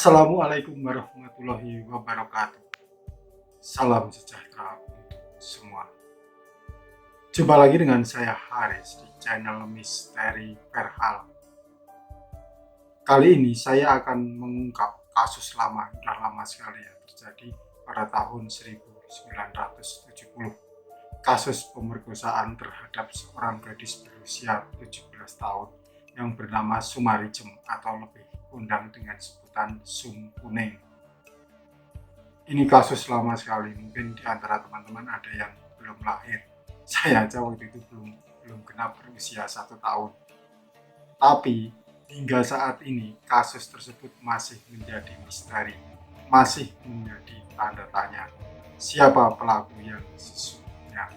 Assalamualaikum warahmatullahi wabarakatuh. Salam sejahtera untuk semua. Jumpa lagi dengan saya Haris di channel Misteri Perhal. Kali ini saya akan mengungkap kasus lama, sudah lama sekali ya, terjadi pada tahun 1970. Kasus pemerkosaan terhadap seorang gadis berusia 17 tahun yang bernama Sumarijem atau lebih kondang dengan sebutan Sum Kuning. Ini kasus lama sekali, mungkin di antara teman-teman ada yang belum lahir. Saya aja waktu itu belum genap berusia 1 tahun. Tapi hingga saat ini kasus tersebut masih menjadi misteri, masih menjadi tanda tanya. Siapa pelaku yang sesungguhnya?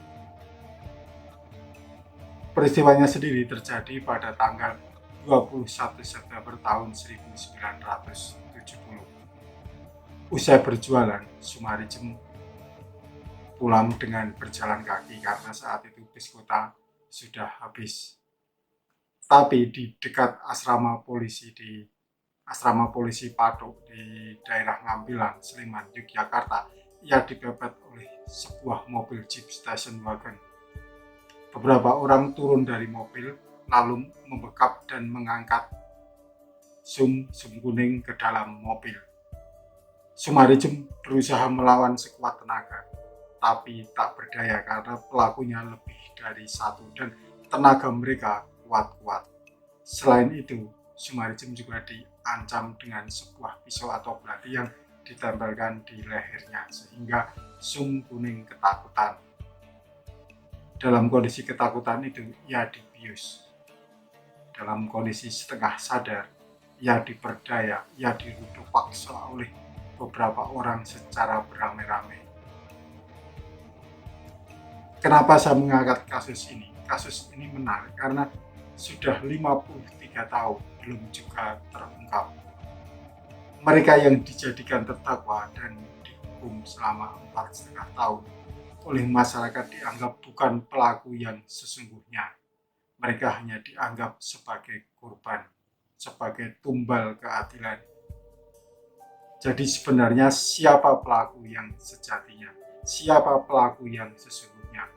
Peristiwanya sendiri terjadi pada tanggal 21 September tahun 1970. Usai berjualan, Sumarijem pulang dengan berjalan kaki karena saat itu bis kota sudah habis. Tapi di dekat asrama polisi Patok di daerah Ngampilan, Sleman, Yogyakarta, ia dipepet oleh sebuah mobil Jeep station wagon. Beberapa orang turun dari mobil lalu membekap dan mengangkat Sum Kuning ke dalam mobil. Sumarijem berusaha melawan sekuat tenaga, tapi tak berdaya karena pelakunya lebih dari satu dan tenaga mereka kuat-kuat. Selain itu, Sumarijem juga diancam dengan sebuah pisau atau belati yang ditempelkan di lehernya sehingga Sum Kuning ketakutan. Dalam kondisi ketakutan itu, ia dibius. Dalam kondisi setengah sadar, ia diperdaya, ia diruduk paksa oleh beberapa orang secara beramai-ramai. Kenapa saya mengangkat kasus ini? Kasus ini menarik karena sudah 53 tahun belum juga terungkap. Mereka yang dijadikan terdakwa dan dihukum selama 4,5 tahun oleh masyarakat dianggap bukan pelaku yang sesungguhnya. Mereka hanya dianggap sebagai korban, sebagai tumbal keadilan. Jadi sebenarnya siapa pelaku yang sejatinya? Siapa pelaku yang sesungguhnya?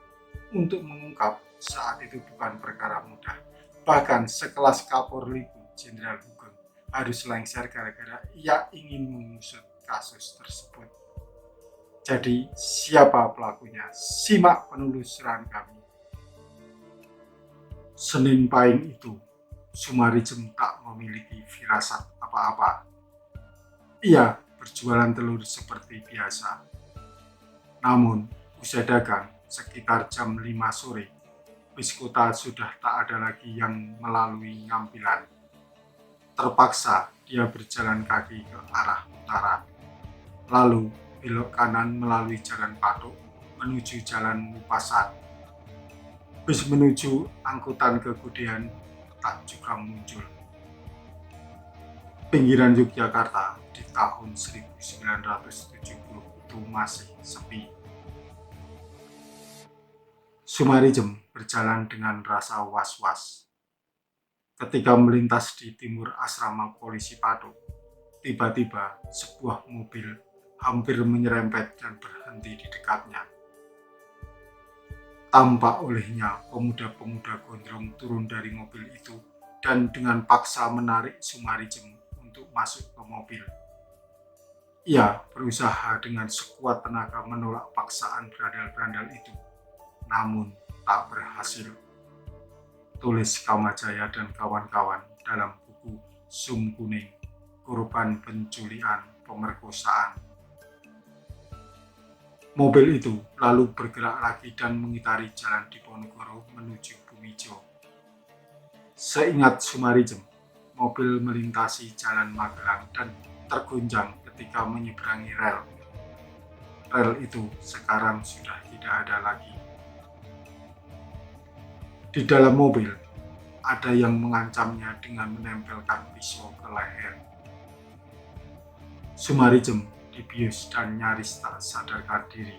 Untuk mengungkap saat itu bukan perkara mudah. Bahkan sekelas Kapolri pun, Jenderal Hugeng, harus lengser gara-gara ia ingin mengusut kasus tersebut. Jadi siapa pelakunya? Simak penelusuran kami. Senin Pahing itu, Sumarijem tak memiliki firasat apa-apa. Ia berjualan telur seperti biasa. Namun, usai dagang sekitar jam 5 sore, bis kota sudah tak ada lagi yang melalui Ngampilan. Terpaksa dia berjalan kaki ke arah utara, lalu belok kanan melalui jalan Patok menuju jalan Mupasan. Bis menuju angkutan kegudean tak juga muncul. Pinggiran Yogyakarta di tahun 1970 itu masih sepi. Sumarijem berjalan dengan rasa was-was. Ketika melintas di timur asrama polisi Patok, tiba-tiba sebuah mobil hampir menyerempet dan berhenti di dekatnya. Tampak olehnya pemuda-pemuda gondrong turun dari mobil itu dan dengan paksa menarik Sumarijem untuk masuk ke mobil. Ia berusaha dengan sekuat tenaga menolak paksaan berandal-berandal itu, namun tak berhasil. Tulis Kamajaya dan kawan-kawan dalam buku Sum Kuning, Korban Penculikan Pemerkosaan. Mobil itu lalu bergerak lagi dan mengitari jalan Diponegoro menuju Bumijo. Seingat Sumarijem, mobil melintasi jalan Magelang dan terguncang ketika menyeberangi rel. Rel itu sekarang sudah tidak ada lagi. Di dalam mobil, ada yang mengancamnya dengan menempelkan pisau ke leher. Sumarijem dibius dan nyaris tak sadarkan diri.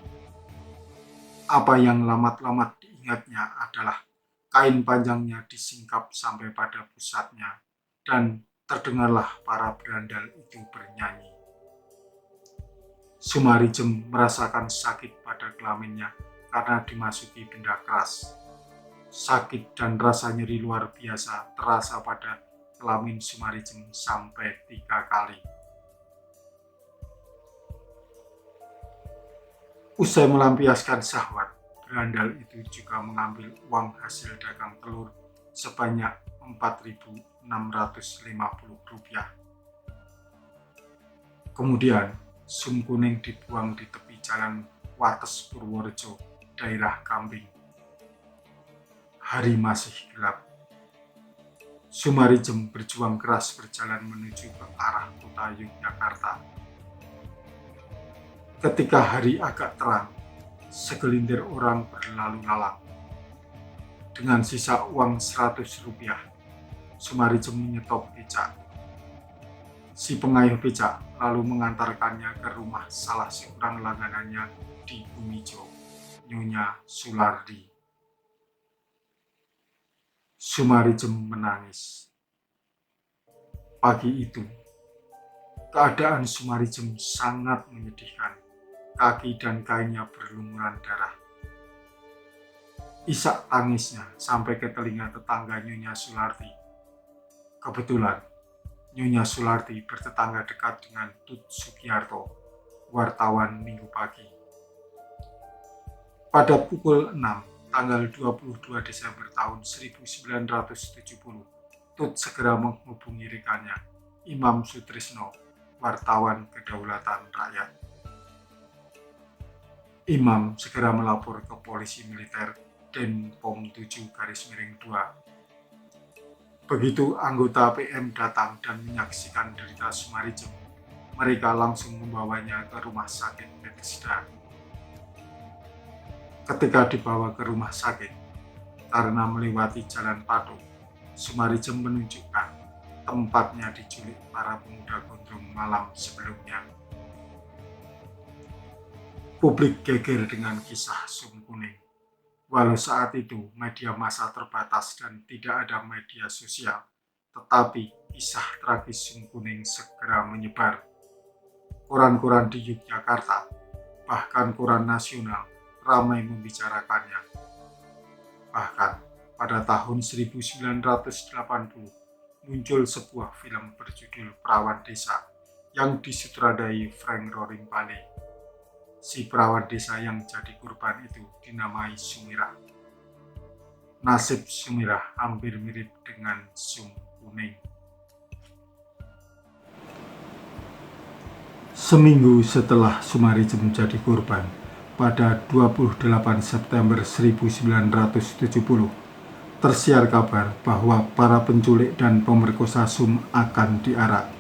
Apa yang lamat-lamat diingatnya adalah kain panjangnya disingkap sampai pada pusatnya dan terdengarlah para berandal itu bernyanyi. Sumarijem merasakan sakit pada kelaminnya karena dimasuki benda keras. Sakit dan rasa nyeri luar biasa terasa pada kelamin Sumarijem sampai 3 kali. Usai melampiaskan syahwat, berandal itu juga mengambil uang hasil dagang telur sebanyak Rp4.650. Kemudian, sum kuning dibuang di tepi jalan Wates Purworejo, daerah Kambing. Hari masih gelap. Sumarijem berjuang keras berjalan menuju ke arah kota Yogyakarta. Ketika hari agak terang, segelintir orang berlalu lalang. Dengan sisa uang Rp100, Sumarijem menyetop becak. Si pengayuh becak lalu mengantarkannya ke rumah salah seorang langganannya di Bumijo, Nyonya Sulardi. Sumarijem menangis. Pagi itu, keadaan Sumarijem sangat menyedihkan. Kaki dan kainnya berlumuran darah. Isak tangisnya sampai ke telinga tetangga Nyonya Sulardi. Kebetulan, Nyonya Sulardi bertetangga dekat dengan Tut Sugiarto, wartawan Minggu Pagi. Pada pukul 6, tanggal 22 Desember tahun 1970, Tut segera menghubungi rekannya, Imam Sutrisno, wartawan Kedaulatan Rakyat. Imam segera melapor ke polisi militer Denpom 7-2. Begitu anggota PM datang dan menyaksikan derita Sumarijem, mereka langsung membawanya ke rumah sakit Bethesda. Ketika dibawa ke rumah sakit, karena melewati jalan Patung, Sumarijem menunjukkan tempatnya diculik para pemuda gondrong malam sebelumnya. Publik geger dengan kisah sum kuning. Walau saat itu media massa terbatas dan tidak ada media sosial, tetapi kisah tragis sum kuning segera menyebar. Koran-koran di Yogyakarta, bahkan koran nasional, ramai membicarakannya. Bahkan pada tahun 1980 muncul sebuah film berjudul Perawan Desa yang disutradai Frank Roaring Paney. Si perawan desa yang jadi korban itu dinamai Sumirah. Nasib Sumirah hampir mirip dengan sum kuning. Seminggu setelah Sumarijem menjadi korban, pada 28 September 1970, tersiar kabar bahwa para penculik dan pemerkosa Sum akan diarak.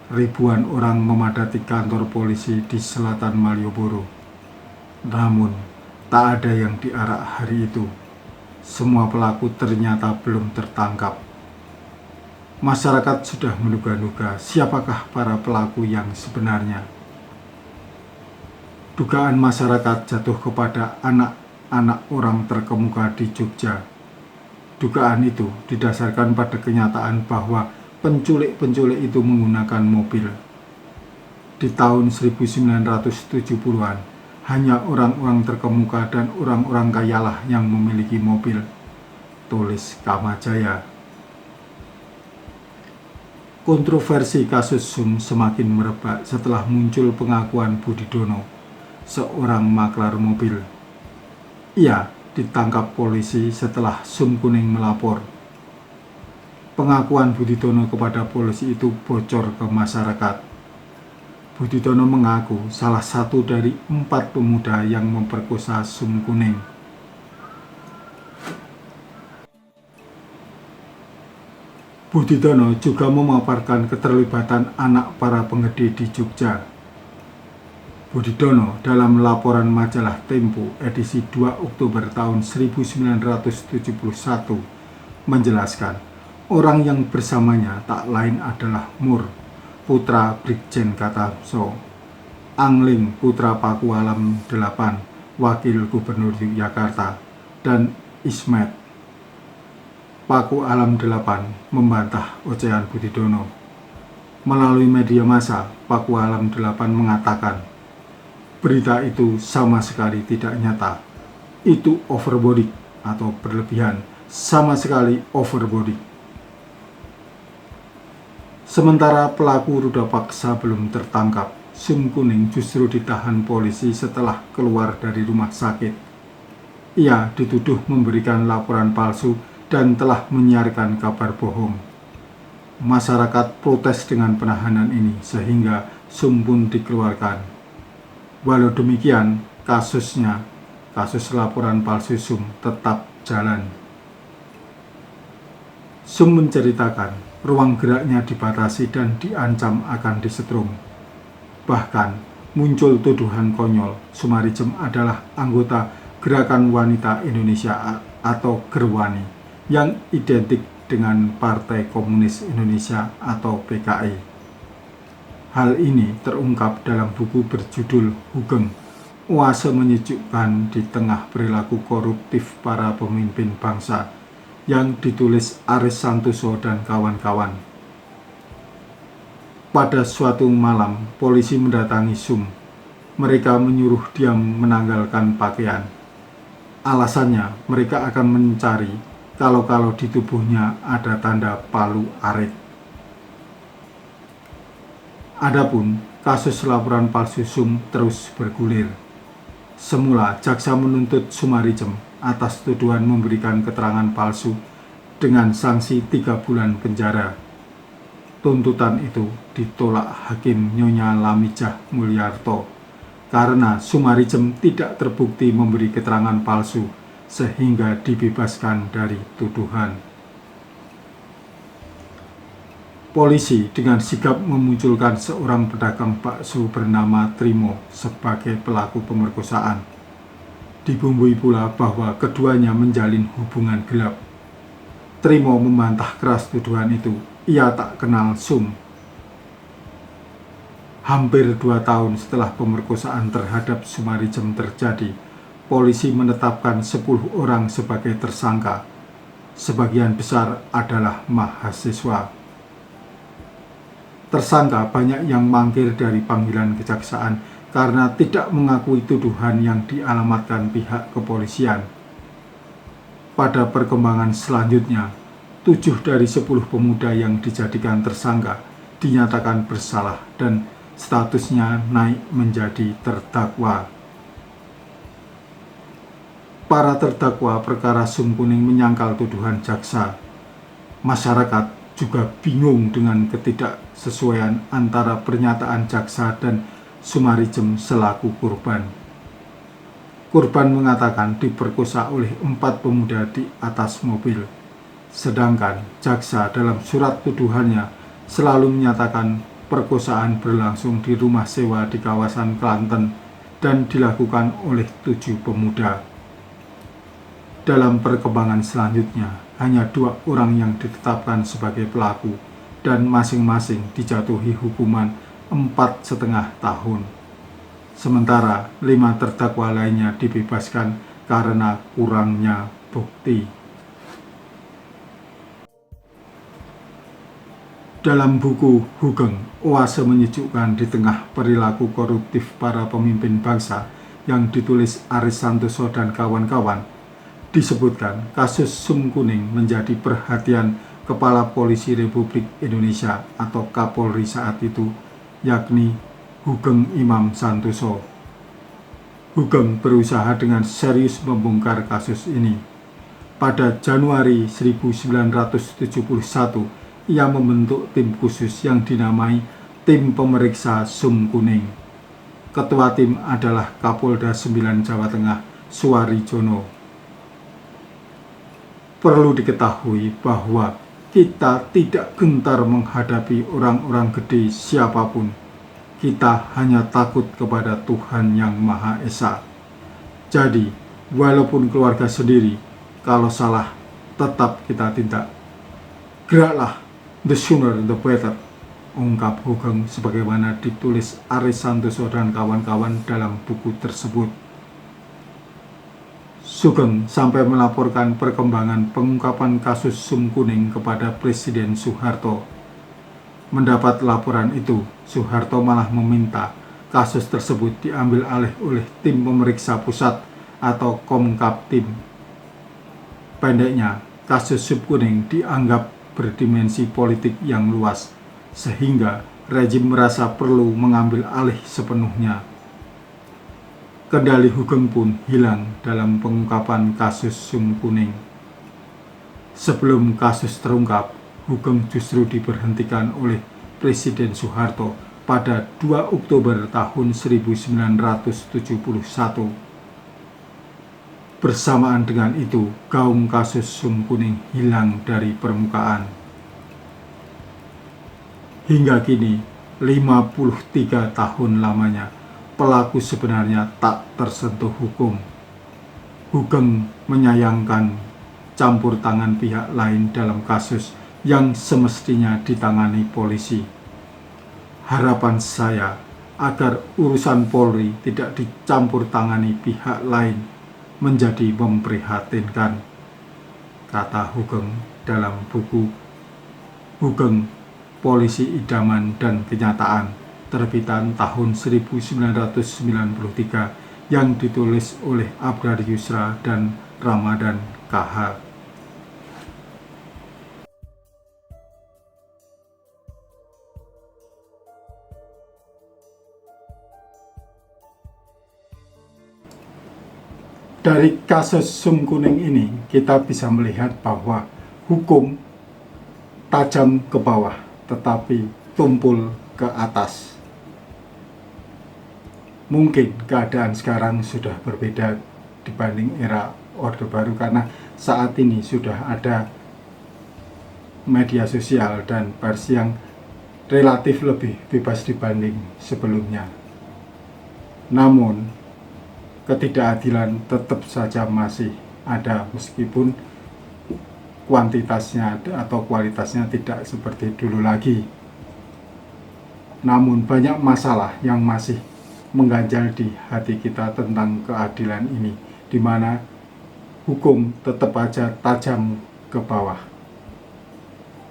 Ribuan orang memadati kantor polisi di selatan Malioboro. Namun, tak ada yang diarak hari itu. Semua pelaku ternyata belum tertangkap. Masyarakat sudah menduga-duga siapakah para pelaku yang sebenarnya. Dugaan masyarakat jatuh kepada anak-anak orang terkemuka di Jogja. Dugaan itu didasarkan pada kenyataan bahwa penculik-penculik itu menggunakan mobil. Di tahun 1970-an, hanya orang-orang terkemuka dan orang-orang kayalah yang memiliki mobil, tulis Kamajaya. Kontroversi kasus Sum semakin merebak setelah muncul pengakuan Budidono, seorang maklar mobil. Ia ditangkap polisi setelah Sum kuning melapor. Pengakuan Budidono kepada polisi itu bocor ke masyarakat. Budidono mengaku salah satu dari 4 pemuda yang memperkosa Sum kuning. Budidono juga memaparkan keterlibatan anak para penggede di Jogja. Budidono dalam laporan majalah Tempo edisi 2 Oktober tahun 1971 menjelaskan orang yang bersamanya tak lain adalah Mur, putra Brigjen Katamso, Angling, putra Pakualam 8, wakil gubernur Yogyakarta, dan Ismet. Paku Alam 8 membantah ocehan Budidono. Melalui media massa, Paku Alam 8 mengatakan, berita itu sama sekali tidak nyata. Itu overbodik atau berlebihan, sama sekali overbodik. Sementara pelaku ruda paksa belum tertangkap, Sum Kuning justru ditahan polisi setelah keluar dari rumah sakit. Ia dituduh memberikan laporan palsu dan telah menyiarkan kabar bohong. Masyarakat protes dengan penahanan ini sehingga Sum pun dikeluarkan. Walau demikian, kasus laporan palsu Sum tetap jalan. Sum menceritakan ruang geraknya dibatasi dan diancam akan disetrum. Bahkan muncul tuduhan konyol Sumarijem adalah anggota Gerakan Wanita Indonesia atau Gerwani yang identik dengan Partai Komunis Indonesia atau PKI. Hal ini terungkap dalam buku berjudul Hugeng, Oase Menyejukkan di Tengah Perilaku Koruptif Para Pemimpin Bangsa yang ditulis Aris Santoso dan kawan-kawan. Pada suatu malam, polisi mendatangi Sum. Mereka menyuruh dia menanggalkan pakaian. Alasannya, mereka akan mencari kalau di tubuhnya ada tanda palu arit. Adapun kasus laporan palsu Sum terus bergulir. Semula jaksa menuntut Sumarijem atas tuduhan memberikan keterangan palsu dengan sanksi 3 bulan penjara. Tuntutan itu ditolak Hakim Nyonya Lamijah Mulyarto karena Sumarijem tidak terbukti memberi keterangan palsu sehingga dibebaskan dari tuduhan. Polisi dengan sigap memunculkan seorang pedagang bakso bernama Trimo sebagai pelaku pemerkosaan. Dibumbui pula bahwa keduanya menjalin hubungan gelap. Trimo membantah keras tuduhan itu. Ia tak kenal Sum. Hampir 2 tahun setelah pemerkosaan terhadap Sumarijem terjadi, polisi menetapkan 10 orang sebagai tersangka. Sebagian besar adalah mahasiswa. Tersangka banyak yang mangkir dari panggilan kejaksaan karena tidak mengakui tuduhan yang dialamatkan pihak kepolisian. Pada perkembangan selanjutnya, 7 dari 10 pemuda yang dijadikan tersangka dinyatakan bersalah dan statusnya naik menjadi terdakwa. Para terdakwa perkara Sum Kuning menyangkal tuduhan jaksa. Masyarakat juga bingung dengan ketidaksesuaian antara pernyataan jaksa dan Sumarijem selaku korban. Korban mengatakan diperkosa oleh 4 pemuda di atas mobil, sedangkan jaksa dalam surat tuduhannya selalu menyatakan perkosaan berlangsung di rumah sewa di kawasan Klanten dan dilakukan oleh 7 pemuda. Dalam perkembangan selanjutnya, hanya 2 orang yang ditetapkan sebagai pelaku dan masing-masing dijatuhi hukuman 4,5 tahun. Sementara 5 terdakwa lainnya dibebaskan karena kurangnya bukti. Dalam buku Hugeng, Oase Menyejukkan di Tengah Perilaku Koruptif Para Pemimpin Bangsa yang ditulis Aris Santoso dan kawan-kawan, disebutkan kasus Sum Kuning menjadi perhatian Kepala Polisi Republik Indonesia atau Kapolri saat itu, yakni Hugeng Imam Santoso. Hugeng berusaha dengan serius membongkar kasus ini. Pada Januari 1971, ia membentuk tim khusus yang dinamai Tim Pemeriksa Sum Kuning. Ketua tim adalah Kapolda 9 Jawa Tengah, Suwarijono. Perlu diketahui bahwa kita tidak gentar menghadapi orang-orang gede siapapun. Kita hanya takut kepada Tuhan Yang Maha Esa. Jadi, walaupun keluarga sendiri, kalau salah, tetap kita tindak. Geraklah, the sooner the better, ungkap Hugeng sebagaimana ditulis Aris Santoso dan kawan-kawan dalam buku tersebut. Sugeng sampai melaporkan perkembangan pengungkapan kasus Sum Kuning kepada Presiden Soeharto. Mendapat laporan itu, Soeharto malah meminta kasus tersebut diambil alih oleh tim pemeriksa pusat atau Komkaptim. Pendeknya, kasus Sum Kuning dianggap berdimensi politik yang luas, sehingga rejim merasa perlu mengambil alih sepenuhnya. Kendali Hugeng pun hilang dalam pengungkapan kasus Sum Kuning. Sebelum kasus terungkap, Hugeng justru diberhentikan oleh Presiden Soeharto pada 2 Oktober tahun 1971. Bersamaan dengan itu, gaung kasus Sum Kuning hilang dari permukaan. Hingga kini, 53 tahun lamanya, pelaku sebenarnya tak tersentuh hukum. Hugeng menyayangkan campur tangan pihak lain dalam kasus yang semestinya ditangani polisi. Harapan saya agar urusan Polri tidak dicampur tangani pihak lain menjadi memprihatinkan, kata Hugeng dalam buku Hugeng, Polisi Idaman dan Kenyataan, terbitan tahun 1993 yang ditulis oleh Abrar Yusra dan Ramadan KH. Dari kasus Sum Kuning ini kita bisa melihat bahwa hukum tajam ke bawah tetapi tumpul ke atas. Mungkin keadaan sekarang sudah berbeda dibanding era Orde Baru karena saat ini sudah ada media sosial dan pers yang relatif lebih bebas dibanding sebelumnya. Namun ketidakadilan tetap saja masih ada meskipun kuantitasnya atau kualitasnya tidak seperti dulu lagi. Namun banyak masalah yang masih mengganjal di hati kita tentang keadilan ini, di mana hukum tetap aja tajam ke bawah.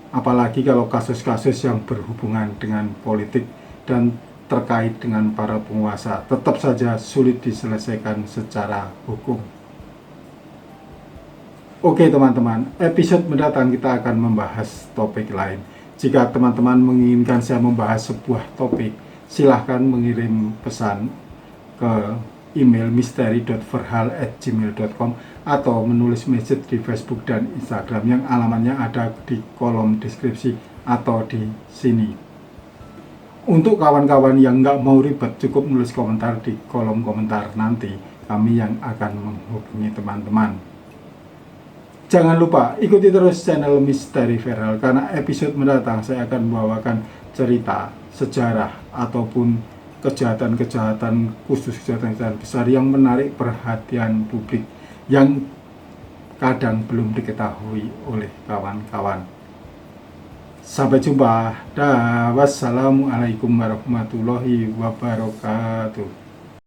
Apalagi kalau kasus-kasus yang berhubungan dengan politik dan terkait dengan para penguasa tetap saja sulit diselesaikan secara hukum. Oke teman-teman, episode mendatang kita akan membahas topik lain. Jika teman-teman menginginkan saya membahas sebuah topik, silahkan mengirim pesan ke email misteri.verhal@gmail.com atau menulis message di Facebook dan Instagram yang alamatnya ada di kolom deskripsi atau di sini. Untuk kawan-kawan yang nggak mau ribet, cukup nulis komentar di kolom komentar, nanti kami yang akan menghubungi teman-teman. Jangan lupa ikuti terus channel Misteri Verhal, karena episode mendatang saya akan membawakan cerita, sejarah, ataupun kejahatan-kejahatan khusus, kejahatan-kejahatan besar yang menarik perhatian publik yang kadang belum diketahui oleh kawan-kawan. Sampai jumpa. Wassalamualaikum warahmatullahi wabarakatuh.